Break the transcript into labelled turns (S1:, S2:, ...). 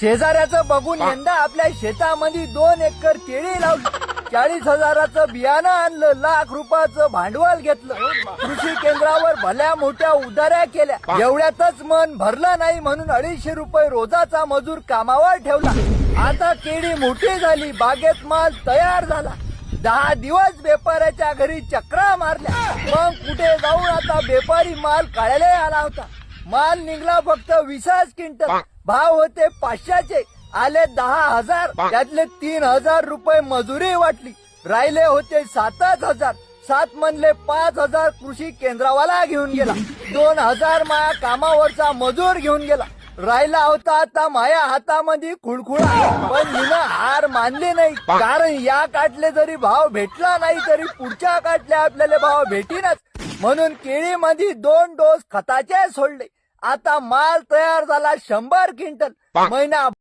S1: शेजाऱ्याचं बघून यंदा आपल्या शेतामध्ये 2 एकर केळी लावली. 40,000चं बियाणं आणलं, लाख रुपयाचं भांडवल घेतलं. कृषी केंद्रावर भल्या मोठ्या उधाऱ्या केल्या. एवढ्यातच मन भरलं नाही म्हणून 250 रुपये रोजाचा मजूर कामावर ठेवला. आता केळी मोठी झाली, बागेत माल तयार झाला. 10 दिवस व्यापाऱ्याच्या घरी चक्रा मारल्या. मग कुठे जाऊन आता व्यापारी माल काढायला आला होता. माल निघला फक्त 20 क्विंटल. भाव होते 500चे, आले 10,000. त्यातले 3,000 रुपये मजुरी वाटली. राहिले होते 7,000. 7 म्हणले 5,000 कृषी केंद्रावाला घेऊन गेला. 2,000 माया कामावरचा मजूर घेऊन गेला. राहिला होता आता माया हातामध्ये खुळखुळा. पण हिनं हार मानली नाही, कारण या काटले जरी भाव भेटला नाही तरी पुढच्या काटले आपल्याला भाव भेटीनच. म्हणून केळीमध्ये 2 डोस खताचे सोडले. आता माल तयार झाला 100 क्विंटल. महिना